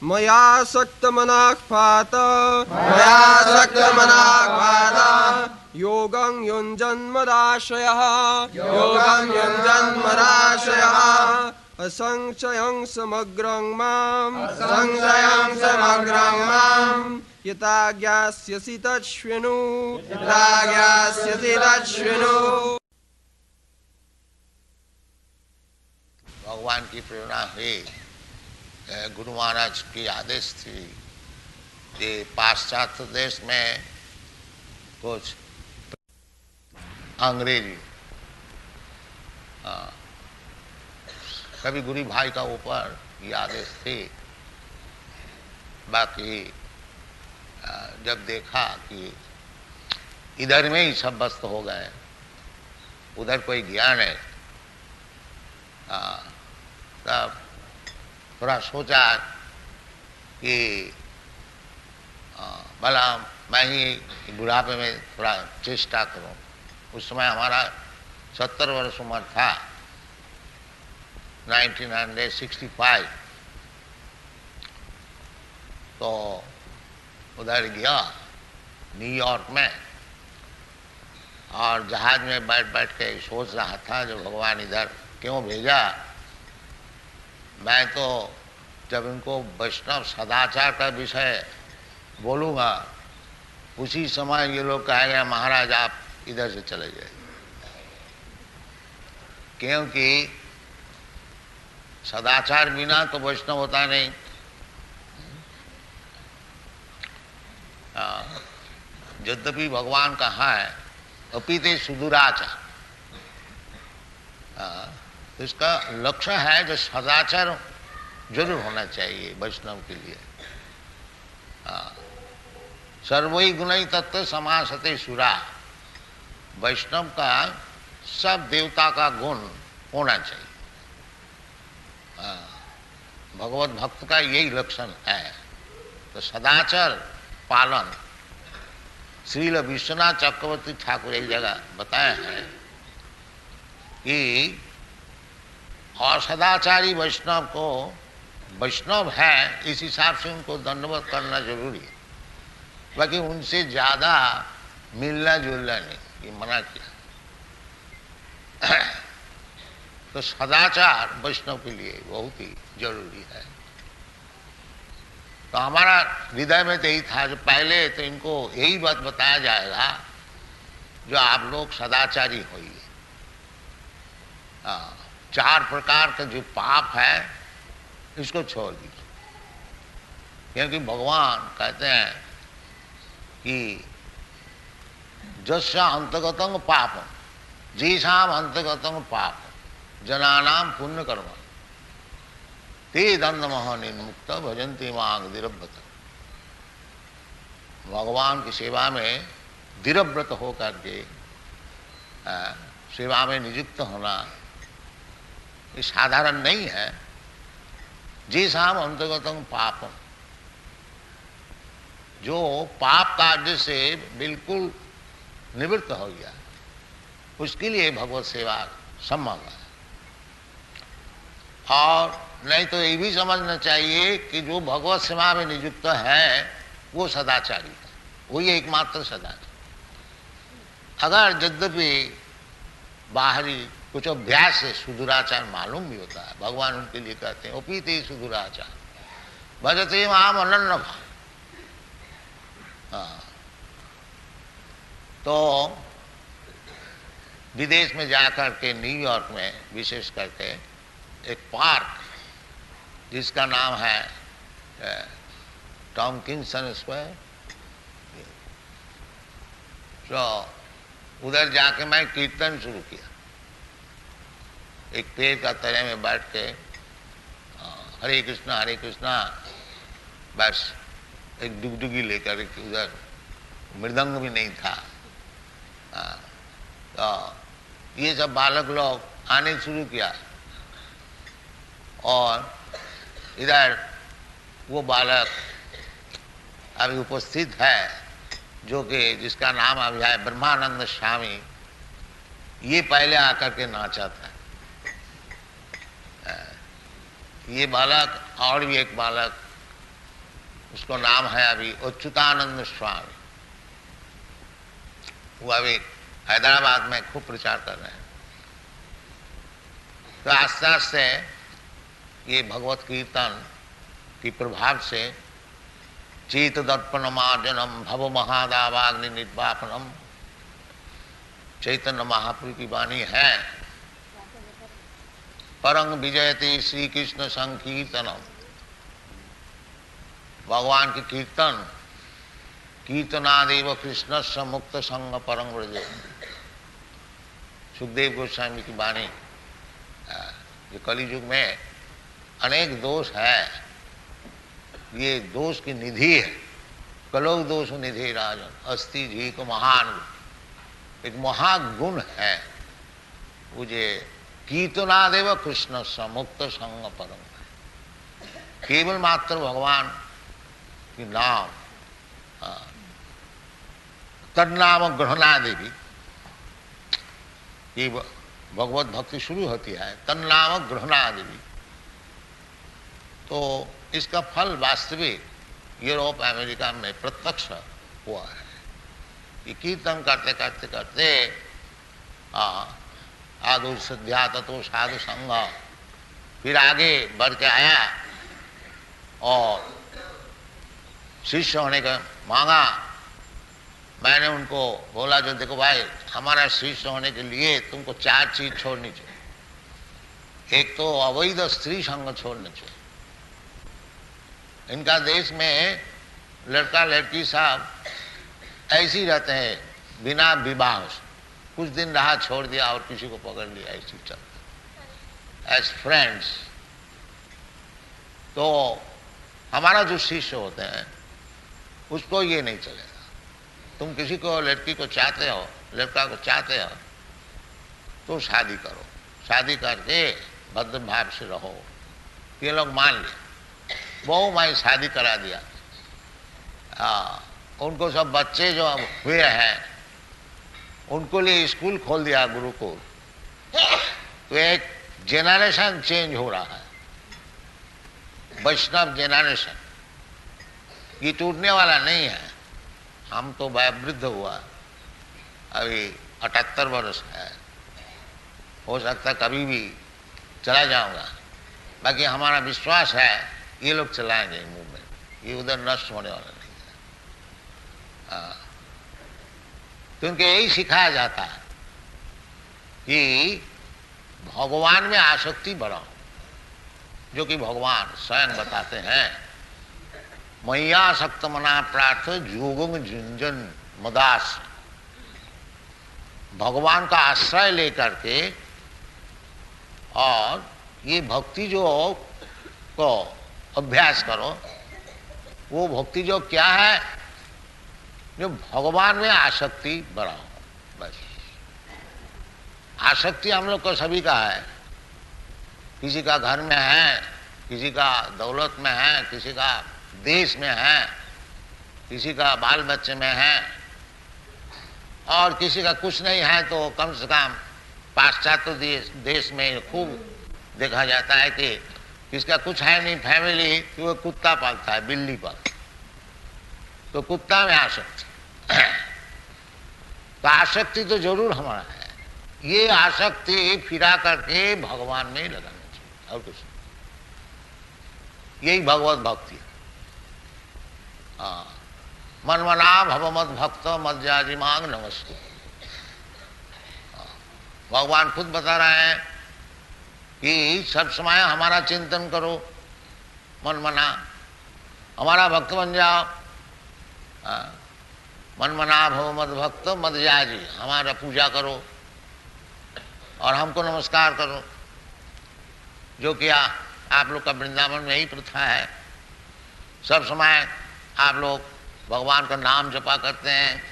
मया सक्तमनाः योगं युञ्जन्मदाश्रयः असंशयं समग्रं मां यथा ज्ञास्यसि तच्छृणु भगवान की प्रेरणा हुई, गुरु महाराज की आदेश थी कि पाश्चात्य देश में कुछ अंग्रेजी कभी गुरु भाई का ऊपर ये आदेश थी। बाकी जब देखा कि इधर में ही सब व्यस्त हो गए, उधर कोई गया नहीं, तब थोड़ा सोचा कि भला मैं ही बुढ़ापे में थोड़ा चेष्टा करूं। उस समय हमारा 70 वर्ष उम्र था, 1965। तो उधर गया न्यूयॉर्क में, और जहाज में बैठ बैठ के सोच रहा था जो भगवान इधर क्यों भेजा। मैं तो जब इनको वैष्णव सदाचार का विषय बोलूँगा, उसी समय ये लोग कहेंगे महाराज आप इधर से चले जाइए, क्योंकि सदाचार बिना तो वैष्णव होता नहीं। यद्यपि भगवान कहा है अपीते सुदूराचार, इसका लक्ष्य है जो सदाचार जरूर होना चाहिए वैष्णव के लिए। सर्वै गुणै तत्व समासते सुरा, वैष्णव का सब देवता का गुण होना चाहिए। भगवत भक्त का यही लक्षण है। तो सदाचार पालन श्रील विश्वनाथ चक्रवर्ती ठाकुर एक जगह बताए हैं कि असदाचारी वैष्णव को वैष्णव है इस हिसाब से उनको दंडवत करना जरूरी है, बाकी उनसे ज्यादा मिलना जुलना नहीं, ये मना किया। तो सदाचार वैष्णव के लिए बहुत ही जरूरी है। तो हमारा हृदय में तो यही था जो पहले तो इनको यही बात बताया जाएगा जो आप लोग सदाचारी होइए। 4 प्रकार का जो पाप है इसको छोड़ दीजिए, क्योंकि भगवान कहते हैं कि जस्या अंतगतं पापम जीसाम अंतगतं पापम जनानाम पुण्य कर्म ते दंडमह निर्मुक्त भजन्ति मांग दृढ़व्रत। भगवान की सेवा में दृढ़व्रत होकर के सेवा में नियुक्त होना ये साधारण नहीं है। जीसाम अंतगतं पापम, जो पाप कार्य से बिल्कुल निवृत्त हो गया, उसके लिए भगवत सेवा संभव है। और नहीं तो ये भी समझना चाहिए कि जो भगवत सेवा में नियुक्त है वो सदाचारी है, वही एकमात्र सदाचारी। अगर यद्यपि बाहरी कुछ अभ्यास से सुदूराचार मालूम भी होता है, भगवान उनके लिए कहते हैं उपीते सुदूराचार भजते माम अनन्य भाव। तो विदेश में जाकर के न्यूयॉर्क में विशेष करके एक पार्क जिसका नाम है टॉमकिंसन स्क्वायर, तो उधर जाके मैं कीर्तन शुरू किया। एक पेड़ का तले में बैठ के हरे कृष्णा बस एक डुगडुगी लेकर के, उधर मृदंग भी नहीं था। तो ये सब बालक लोग आने शुरू किया, और इधर वो बालक अभी उपस्थित है जो कि जिसका नाम अभी है ब्रह्मानंद स्वामी, ये पहले आकर के नाचा था। ये बालक और भी एक बालक, उसको नाम है अभी अच्युतानंद स्वामी, वो अभी हैदराबाद में खूब प्रचार कर रहे हैं। तो आस्ते आस्ते ये भगवत कीर्तन के प्रभाव से चेत दर्पण मार्जनम भव महादावाग्नि निर्वापनम, चैतन्य महाप्रभु की वाणी है, परंग विजयते श्री कृष्ण संकीर्तनम। भगवान की कीर्तन, कीर्तनादेव कृष्ण से मुक्त संग परंग व्रजे। सुखदेव गोस्वामी की वाणी, जो कलियुग में अनेक दोष है, ये दोष की निधि है। कलौ दोष निधि राजन अस्ति जी को महान, एक महागुण है वो जे कीर्तनादेव कृष्ण से मुक्त संग परम। केवल मात्र भगवान की नाम, तन्नाम ग्रहणादेवी, ये भगवत भक्ति शुरू होती है तन्नाम ग्रहणादेवी। तो इसका फल वास्तविक यूरोप अमेरिका में प्रत्यक्ष हुआ है। ये कीर्तन करते करते करते आदु सद्या तत्व साधु संग, फिर आगे बढ़ के आया और शिष्य होने का मांगा। मैंने उनको बोला जो देखो भाई, हमारा शिष्य होने के लिए तुमको 4 चीज छोड़नी चाहिए। एक तो अवैध स्त्री संग छोड़ना चाहिए। इनका देश में लड़का लड़की साहब ऐसे ही रहते हैं बिना विवाह से, कुछ दिन रहा छोड़ दिया और किसी को पकड़ लिया, ऐसी चलता एज फ्रेंड्स। तो हमारा जो शिष्य होते हैं उसको ये नहीं चलेगा। तुम किसी को लड़की को चाहते हो, लड़का को चाहते हो तो शादी करो, शादी करके भद्र भाव से रहो। ये लोग मान लिए, बहु माई शादी करा दिया। उनको सब बच्चे जो हुए हैं उनको लिए स्कूल खोल दिया, गुरुकुल। तो एक जेनरेशन चेंज हो रहा है, वैष्णव जेनरेशन। ये टूटने वाला नहीं है। हम तो वयोवृद्ध हुआ, अभी 78 वर्ष है, हो सकता कभी भी चला जाऊंगा। बाकी हमारा विश्वास है ये लोग चलाएंगे मूवमेंट, ये उधर नष्ट होने वाला नहीं है। तो उनके यही सिखाया जाता है कि भगवान में आसक्ति बढ़ाओ, जो कि भगवान स्वयं बताते हैं मैया सक्त मना प्रार्थ जोगुंग झुंझन मदास। भगवान का आश्रय लेकर के और ये भक्ति जो को अभ्यास करो, वो भक्ति जो क्या है, जो भगवान में आसक्ति बढ़ाओ। बस आसक्ति हम लोग को सभी का है। किसी का घर में है, किसी का दौलत में है, किसी का देश में है, किसी का बाल बच्चे में है, और किसी का कुछ नहीं है तो कम से कम पाश्चात्य देश में खूब देखा जाता है कि किसका कुछ है नहीं फैमिली, तो वो कुत्ता पालता है, बिल्ली पालता है। तो कुत्ता में आसक्ति तो आसक्ति तो जरूर हमारा है। ये आसक्ति फिरा करके भगवान में ही लगाना चाहिए और कुछ नहीं। यही भगवत भक्ति है। मनमना भव मद भक्त मज्जाजी मांग नमस्ते। भगवान खुद बता रहे हैं कि सब समय हमारा चिंतन करो, मनमना हमारा भक्त बन जाओ। मनमना भव मद भक्त मज्जाजी, हमारा पूजा करो और हमको नमस्कार करो। जो कि आप लोग का वृंदावन में यही प्रथा है। सब समय आप लोग भगवान का नाम जपा करते हैं,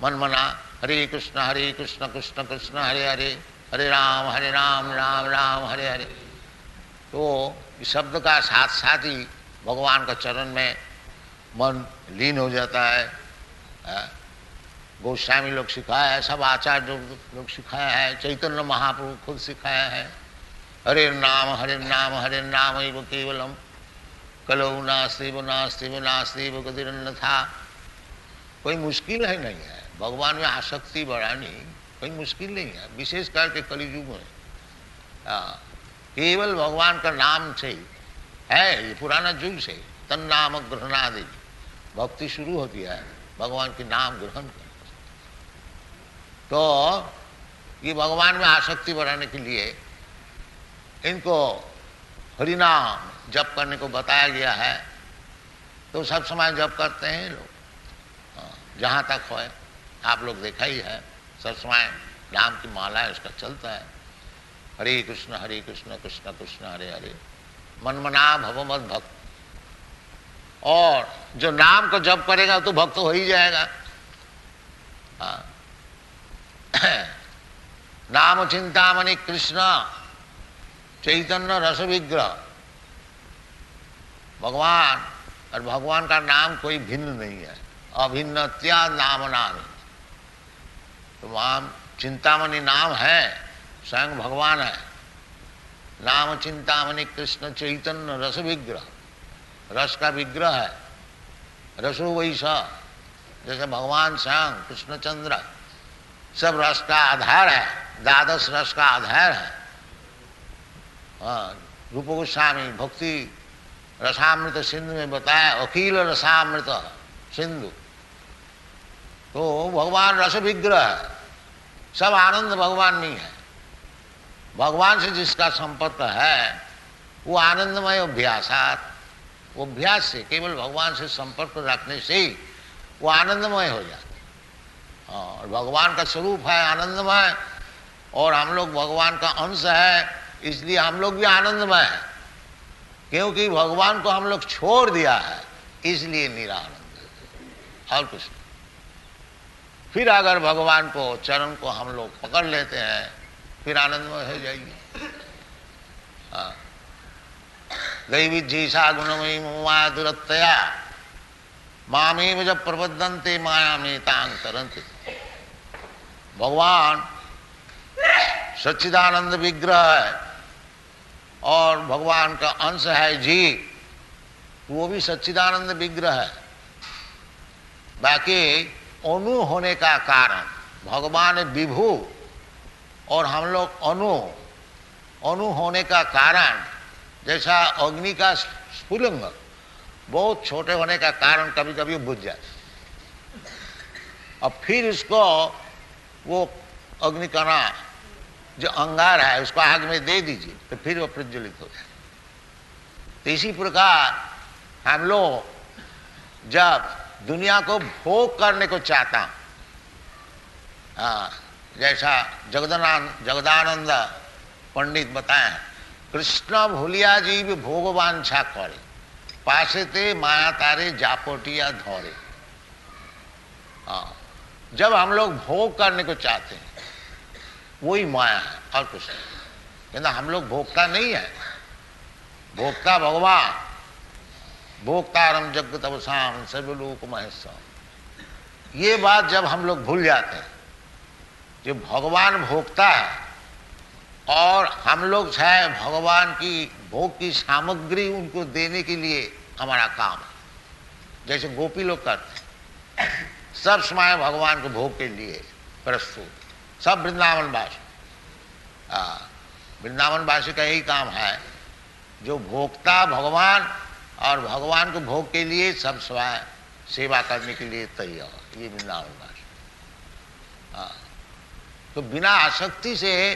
मनमना हरे कृष्ण कृष्ण कृष्ण हरे हरे, हरे राम राम राम हरे हरे। तो तो इस शब्द का साथ साथ ही भगवान का चरण में मन लीन हो जाता है। गोस्वामी लोग सिखाया है, सब आचार्य लोग सिखाया है, चैतन्य महाप्रभु खुद सिखाया है। हरे नाम हरे नाम एव केवलम कलौ नास्तिव नास्तिव नास्तिव गतिरन्यथा। कोई मुश्किल है नहीं है, भगवान में आसक्ति बढ़ानी कोई मुश्किल नहीं है, विशेष करके कलियुग में। केवल भगवान का नाम से है, ये पुराना युग से तन नाम ग्रहणादि भक्ति शुरू होती है, भगवान के नाम ग्रहण कर। तो ये भगवान में आसक्ति बढ़ाने के लिए इनको हरिनाम जप करने को बताया गया है। तो सब समय जप करते हैं लोग, जहाँ तक हो आप लोग देखा ही है, सब समय नाम की माला है उसका चलता है। हरे कृष्ण कृष्ण कृष्ण हरे हरे मनमना भव मद भक्त। और जो नाम को जप करेगा तो भक्त हो ही जाएगा। नाम चिंतामणि कृष्ण चैतन्य रस विग्रह। भगवान और भगवान का नाम कोई भिन्न नहीं है, अभिन्नत्या नाम नाम। तो नाम चिंतामणि नाम है, स्वयं भगवान है। नाम चिंतामणि कृष्ण चैतन्य रस विग्रह, रस का विग्रह है। रसो वैसा, जैसे भगवान स्वयं कृष्णचंद्र सब रस का आधार है, द्वादश रस का आधार है। रूप गोस्वामी भक्ति रसामृत सिंधु में बताया, अखिल रसामृत सिंधु। तो भगवान रस विग्रह है, सब आनंद भगवान नहीं है। भगवान से जिसका संपर्क है वो आनंदमय अभ्यासात, वो अभ्यास से केवल भगवान से संपर्क रखने से ही वो आनंदमय हो जाता है। और भगवान का स्वरूप है आनंदमय, और हम लोग भगवान का अंश है, इसलिए हम लोग भी आनंदमय है। क्योंकि भगवान को हम लोग छोड़ दिया है, इसलिए निरानंद है और कुछ नहीं। फिर अगर भगवान को चरण को हम लोग पकड़ लेते हैं फिर आनंदमय हो जाएगी। दैवी जीसा गुणमयी माया दुरत्तया मामेव जब प्रबद्धन्ते माया में तांग तरंते। भगवान सच्चिदानंद विग्रह है और भगवान का अंश है जीव, वो भी सच्चिदानंद विग्रह है। बाकी अणु होने का कारण, भगवान विभु और हम लोग अणु होने का कारण, जैसा अग्नि का स्फुलिंग बहुत छोटे होने का कारण कभी कभी बुझ जाए, और फिर इसको वो अग्निकणा जो अंगार है उसको आग में दे दीजिए तो फिर वो प्रज्वलित हो जाए। तो इसी प्रकार हम लोग जब दुनिया को भोग करने को चाहता हूं, जैसा जगदानंद पंडित बताए, कृष्ण भूलिया जीव भोग वांछा करे, पासे ते माया तारे जापोटिया धौरे। जब हम लोग भोग करने को चाहते हैं वही माया है और कुछ नहीं। कहना हम लोग भोक्ता नहीं है, भोक्ता भगवान, भोक्तारम जगत अवसाम सर्वलोक महेश्वर। ये बात जब हम लोग भूल जाते हैं, जो भगवान भोक्ता है और हम लोग चाहे भगवान की भोग की सामग्री उनको देने के लिए हमारा काम है। जैसे गोपी लोग करते हैं, सब समय भगवान को भोग के लिए प्रस्तुत, सब वृंदावनवासी। वृंदावनवासी का यही काम है, जो भोक्ता भगवान और भगवान को भोग के लिए सब समय सेवा करने के लिए तैयार, ये वृंदावनवासी। तो बिना आसक्ति से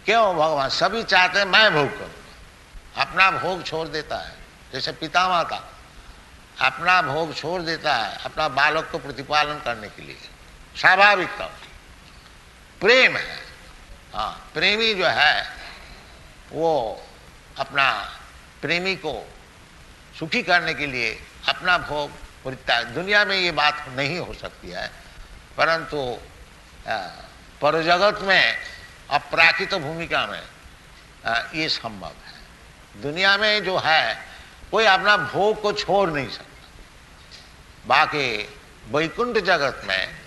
क्यों भगवान, सभी चाहते हैं मैं भोग करूं, अपना भोग छोड़ देता है। जैसे पिता माता अपना भोग छोड़ देता है अपना बालक को प्रतिपालन करने के लिए, स्वाभाविक तौर प्रेम है। प्रेमी जो है वो अपना प्रेमी को सुखी करने के लिए अपना भोग परित्याग। दुनिया में ये बात नहीं हो सकती है, परंतु परजगत में अपराकृत भूमिका में ये संभव है। दुनिया में जो है कोई अपना भोग को छोड़ नहीं सकता। बाकी वैकुंठ जगत में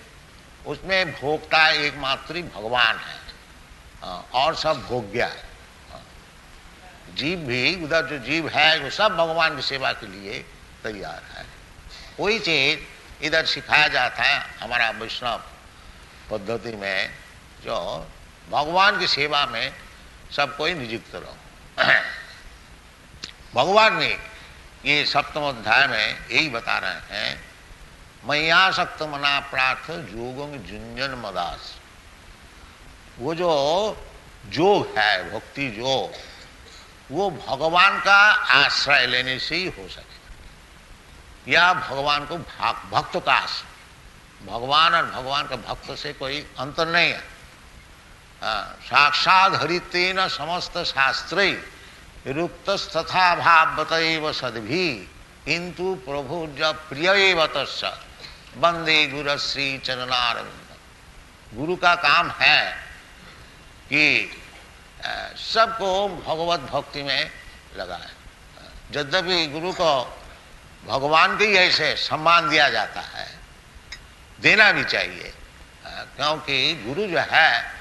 उसमें भोगता एकमात्र ही भगवान है, और सब भोग्य है। जीव भी, उधर जो जीव है वो सब भगवान की सेवा के लिए तैयार है। कोई चीज इधर सिखाया जाता है हमारा वैष्णव पद्धति में, जो भगवान की सेवा में सब कोई नियुक्त रहो। भगवान ने ये सप्तम अध्याय में यही बता रहे हैं, मय्यासक्त मना प्रार्थ योगं जुंजन मदास। वो जो योग है, भक्ति योग, वो भगवान का आश्रय लेने से ही हो सके, या भगवान को भक्त का आश्रय। भगवान और भगवान का भक्त से कोई अंतर नहीं है। साक्षात हरितेन समस्त शास्त्रे रुक्तस्तथा भावतैव सद्भि किंतु प्रभु जब प्रिय तस्य वंदे गुरु श्री चरणारविंद। गुरु का काम है कि सबको भगवत भक्ति में लगाए। यद्यपि गुरु को भगवान के ही ऐसे सम्मान दिया जाता है, देना भी चाहिए, क्योंकि गुरु जो है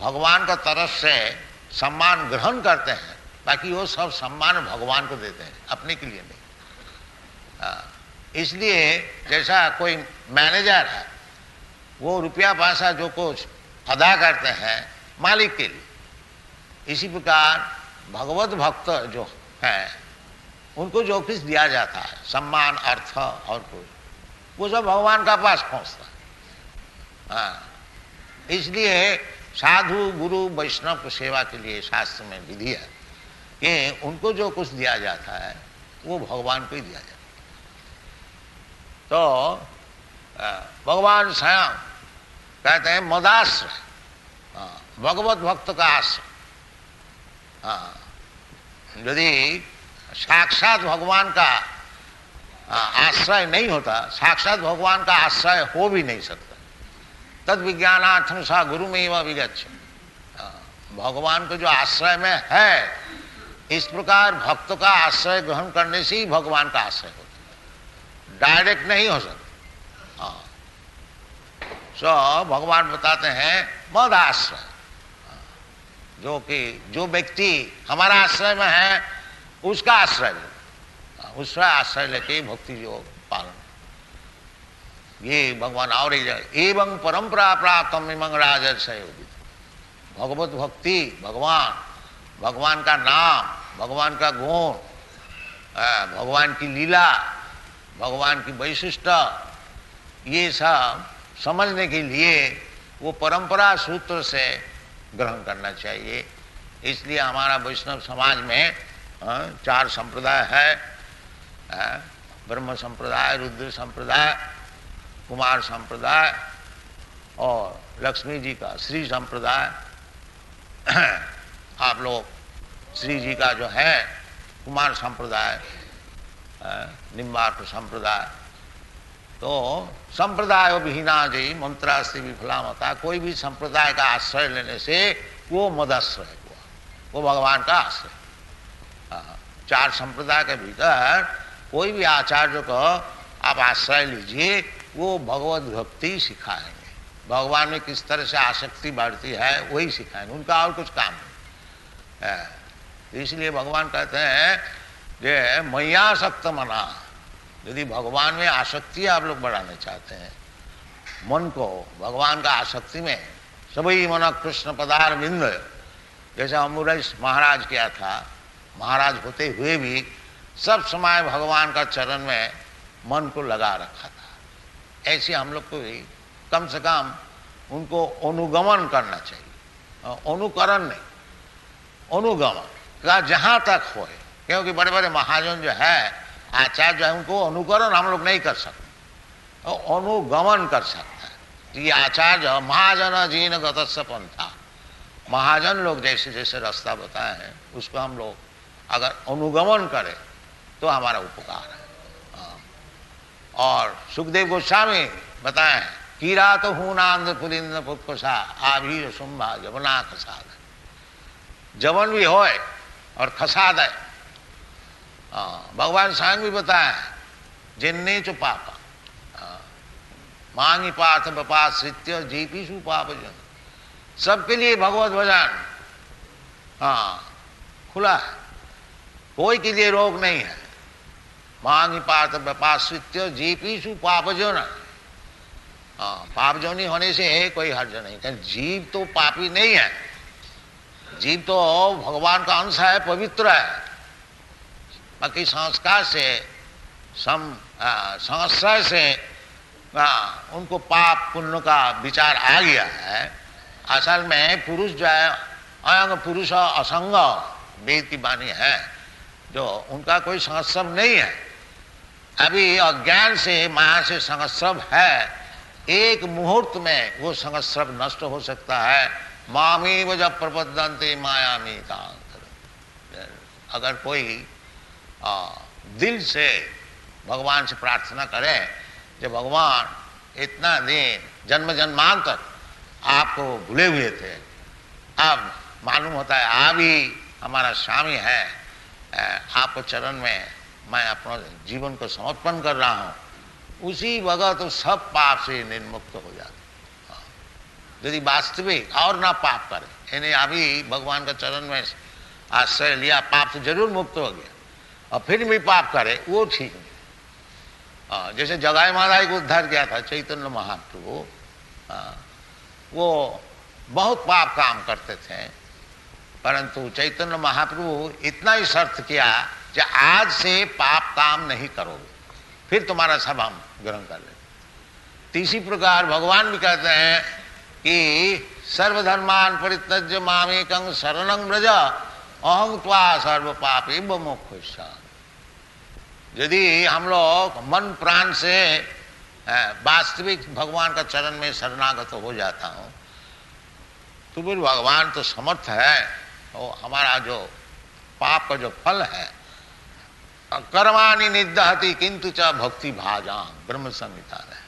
भगवान का तरफ से सम्मान ग्रहण करते हैं, बाकी वो सब सम्मान भगवान को देते हैं, अपने के लिए नहीं। इसलिए जैसा कोई मैनेजर है, वो रुपया पैसा जो कुछ अदा करते हैं मालिक के लिए, इसी प्रकार भगवत भक्त जो है उनको जो कुछ दिया जाता है, सम्मान, अर्थ और कुछ, वो सब भगवान का पास पहुंचता है। इसलिए साधु गुरु वैष्णव की सेवा के लिए शास्त्र में विधि है कि उनको जो कुछ दिया जाता है वो भगवान को ही दिया जाता है। तो भगवान स्वयं कहते हैं मदाश्रय, भगवत भक्त का आश्रय। यदि साक्षात भगवान का आश्रय नहीं होता, साक्षात भगवान का आश्रय हो भी नहीं सकता। तद विज्ञानार्थम सा गुरु में वह विगच्छ। भगवान को जो आश्रय में है, इस प्रकार भक्त का आश्रय ग्रहण करने से ही भगवान का आश्रय होता, डायरेक्ट नहीं हो सकता। सो भगवान बताते हैं मद आश्रय, जो कि जो व्यक्ति हमारा आश्रय में है उसका आश्रय लो, उसका आश्रय लेके भक्ति योग पालन। ये भगवान और एवं परंपरा प्राप्तम इमं राजर्षय। भगवत भक्ति, भगवान का नाम, भगवान का गुण, भगवान की लीला, भगवान की वैशिष्ट, ये सब समझने के लिए वो परंपरा सूत्र से ग्रहण करना चाहिए। इसलिए हमारा वैष्णव समाज में 4 संप्रदाय है, ब्रह्म संप्रदाय, रुद्र संप्रदाय, कुमार संप्रदाय और लक्ष्मी जी का श्री संप्रदाय। आप लोग श्री जी का जो है कुमार संप्रदाय, निम्बार्क संप्रदाय। तो संप्रदाय विहीना जी मंत्रास्ति विफला मता। कोई भी संप्रदाय का आश्रय लेने से वो मदाश्रय हुआ, वो भगवान का आश्रय। 4 संप्रदाय के भीतर कोई भी आचार्य को आप आश्रय लीजिए, वो भगवत भक्ति सिखाएंगे, भगवान में किस तरह से आसक्ति बढ़ती है वही सिखाएंगे, उनका और कुछ काम नहीं। इसलिए भगवान कहते हैं जे मय्यासक्त मना। यदि भगवान में आसक्ति आप लोग बढ़ाना चाहते हैं, मन को भगवान का आसक्ति में, सभी मन कृष्ण पदार बिंद, जैसा अमरेश महाराज किया था, महाराज होते हुए भी सब समय भगवान का चरण में मन को लगा रखा था। ऐसे हम लोग को भी कम से कम उनको अनुगमन करना चाहिए, अनुकरण नहीं, अनुगमन का जहाँ तक हो। क्योंकि बड़े बड़े महाजन जो है, आचार्य जो है, उनको अनुकरण हम लोग नहीं कर सकते, अनुगमन कर सकता है। ये आचार्य महाजन जीन गतस्य पंथा, महाजन लोग जैसे जैसे रास्ता बताए हैं उसको हम लोग अगर अनुगमन करें तो हमारा उपकार है। और सुखदेव गोस्वामी बताए हैं, कीरा तो हूनांद पुलिंद पुत्कोसा आभीर शुंभा जबना खसाद। जवन भी होए और खसाद है, भगवान स्वयं भी बताया है, जिन्ने चो पापा मांगी पार्थ बपाश्रित्य जीपीसु पाप जन। सबके लिए भगवत भजन खुला है, कोई के लिए रोग नहीं है। मांगी पार्थ बपाश्रित्य जीपीसु पाप जन। पाप जोनी होने से कोई हर्ज नहीं, क्योंकि जीव तो पापी नहीं है, जीव तो भगवान का अंश है, पवित्र है। बाकी संस्कार से संस्कार से उनको पाप पुण्य का विचार आ गया है। असल में पुरुष जो है अयंग पुरुष असंग वेद की वाणी है, जो उनका कोई संस्रव नहीं है। अभी अज्ञान से माया से संस्रव है, एक मुहूर्त में वो संस्रव नष्ट हो सकता है। मामेव जब प्रपद्यन्ते मायामी कांतर। अगर कोई दिल से भगवान से प्रार्थना करे, जब भगवान इतना दिन जन्म जन्मांतर आपको भूले हुए थे, अब मालूम होता है आप ही हमारा स्वामी है, आपको चरण में मैं अपना जीवन को समर्पण कर रहा हूँ, उसी वक्त तो सब पाप से निर्मुक्त हो जाते। यदि वास्तविक और ना पाप करे, इन्हें अभी भगवान का चरण में आश्रय लिया, पाप से जरूर मुक्त हो गया, और फिर भी पाप करे वो ठीक नहीं। जैसे जगाई मालाई को उद्धार किया था चैतन्य महाप्रभु, वो बहुत पाप काम करते थे, परंतु चैतन्य महाप्रभु इतना ही शर्त किया कि आज से पाप काम नहीं करोगे, फिर तुम्हारा सब हम ग्रहण कर लेते। इसी प्रकार भगवान भी कहते हैं कि सर्वधर्मान परित्यज्य मामेकं शरणं व्रज अहं त्वा सर्व पापी मोक्षयिष्यामि। यदि हम लोग मन प्राण से वास्तविक भगवान का चरण में शरणागत हो जाता हूँ, तो फिर भगवान तो समर्थ है, और हमारा जो पाप का जो फल है, कर्माणि निदहति किंतु च भक्ति भाजाम ब्रह्म संहिता है।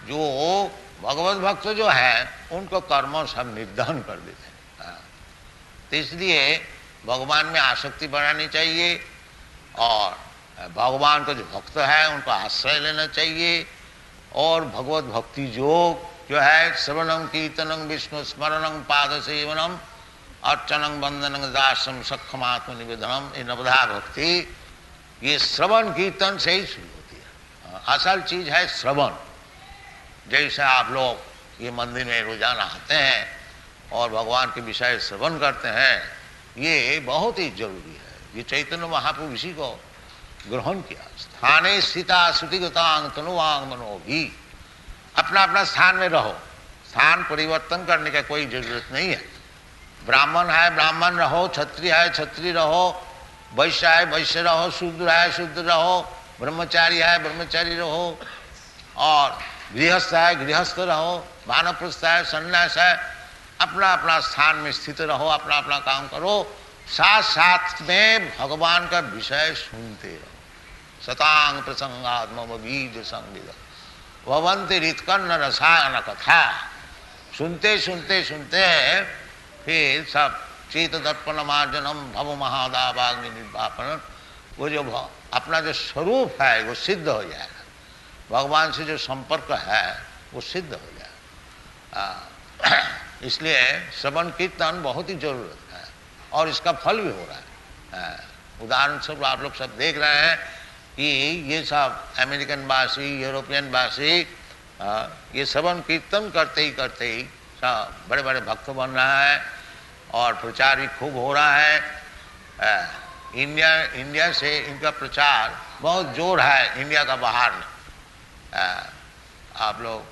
जो भगवत भक्त जो है उनको कर्मों सब निर्दहन कर देते हैं। तो इसलिए भगवान में आसक्ति बढ़ानी चाहिए, और भगवान का जो भक्त है उनको आश्रय लेना चाहिए, और भगवत भक्ति योग जो है श्रवणं कीर्तनं विष्णु स्मरणं पाद सेवनम अर्चनं वंदनं दासम सक्षमात्म निवेदनम, ये नवधा भक्ति ये श्रवण कीर्तन से ही शुरू होती है। असल चीज है श्रवण। जैसे आप लोग ये मंदिर में रोजाना आते हैं और भगवान के विषय श्रवण करते हैं, ये बहुत ही जरूरी है। ये चैतन्य महाप्रभु इसी को ग्रहण किया। स्थाने स्थिता श्रुतिगतांग तनुवांग मनोभी। अपना अपना स्थान में रहो, स्थान परिवर्तन करने का कोई जरूरत नहीं है। ब्राह्मण है ब्राह्मण रहो, क्षत्रिय है क्षत्रिय रहो, वैश्य है वैश्य रहो, शूद्र है शूद्र रहो, ब्रह्मचारी है ब्रह्मचारी रहो, और गृहस्थ है गृहस्थ रहो, वानप्रस्थ है सन्यास है, अपना अपना स्थान में स्थित रहो, अपना अपना काम करो, साथ साथ में भगवान का विषय सुनते रहो। सतांग प्रसंगात्म बीज संविद भवंति रितकर्ण रसायन कथा। सुनते सुनते सुनते फिर सब चेत दर्पण मार्जनम भव महादावाग्नि निर्वापन, वो जो अपना जो स्वरूप है वो सिद्ध हो जाएगा, भगवान से जो संपर्क है वो सिद्ध हो जाएगा। इसलिए श्रवण कीर्तन बहुत ही जरूरत है, और इसका फल भी हो रहा है। उदाहरण स्वरूप आप लोग सब देख रहे हैं कि ये सब अमेरिकन वासी यूरोपियन वासी ये श्रवण कीर्तन करते ही सब बड़े बड़े भक्त बन रहा है, और प्रचार भी खूब हो रहा है। इंडिया से इनका प्रचार बहुत जोर है, इंडिया का बाहर में। आप लोग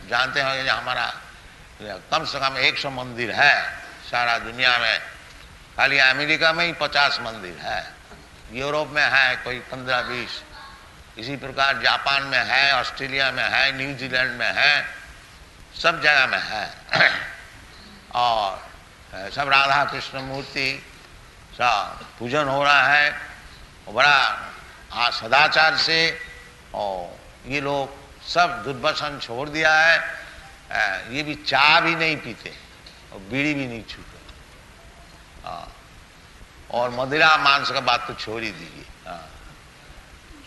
जानते हैं कि हमारा कम से कम 100 मंदिर है सारा दुनिया में, खाली अमेरिका में ही 50 मंदिर है, यूरोप में है कोई 15-20, इसी प्रकार जापान में है, ऑस्ट्रेलिया में है, न्यूजीलैंड में है, सब जगह में है। और सब राधा कृष्ण मूर्ति सब पूजन हो रहा है, और बड़ा सदाचार से, और ये लोग सब दुर्व्यसन छोड़ दिया है। ये भी चाय भी नहीं पीते और बीड़ी भी नहीं छूते। और मदिरा मांस का बात तो छोड़ ही दीजिए।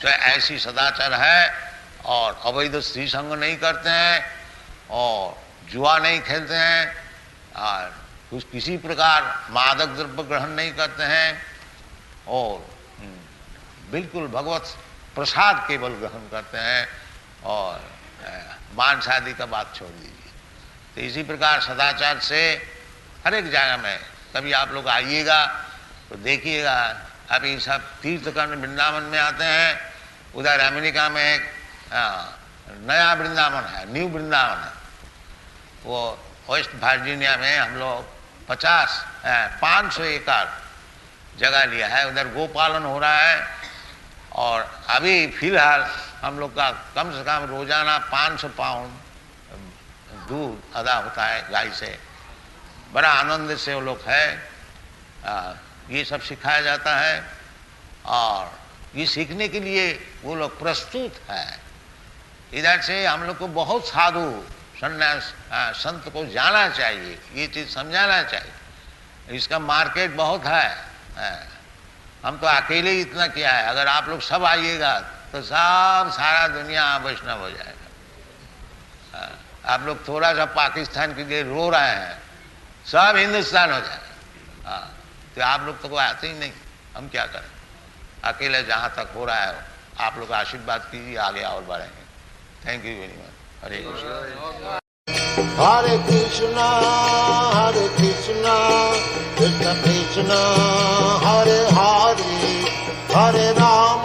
तो ऐसी सदाचार है। और अवैध स्त्री संग नहीं करते हैं और जुआ नहीं खेलते हैं और कुछ किसी प्रकार मादक द्रव्य ग्रहण नहीं करते हैं और बिल्कुल भगवत प्रसाद केवल ग्रहण करते हैं और मांस आदि का बात छोड़ दीजिए। तो इसी प्रकार सदाचार से हर एक जगह में कभी आप लोग आइएगा तो देखिएगा। अभी सब तीर्थ करने वृंदावन में आते हैं, उधर अमेरिका में एक नया वृंदावन है, न्यू वृंदावन है, वो वेस्ट वर्जीनिया में हम लोग 500 एकड़ जगह लिया है, उधर गोपालन हो रहा है। और अभी फिलहाल हम लोग का कम से कम रोजाना 500 पाउंड दूध अदा होता है गाय से। बड़ा आनंद से वो लोग है, ये सब सिखाया जाता है और ये सीखने के लिए वो लोग प्रस्तुत है। इधर से हम लोग को बहुत साधु सन्यास संत को जाना चाहिए, ये चीज़ समझाना चाहिए। इसका मार्केट बहुत है। हम तो अकेले ही इतना किया है, अगर आप लोग सब आइएगा तो सब सारा दुनिया वैष्णव हो जाएगा। आप लोग थोड़ा सा पाकिस्तान के लिए रो रहे हैं, सब हिंदुस्तान हो जाएगा। तो आप लोग तो कोई आते ही नहीं, हम क्या करें। अकेले जहाँ तक हो रहा है आप लोग आशीर्वाद कीजिए, आगे और बढ़ेंगे। Thank you very much. Hare Krishna Hare Krishna Krishna Krishna Hare Hare Hare Ram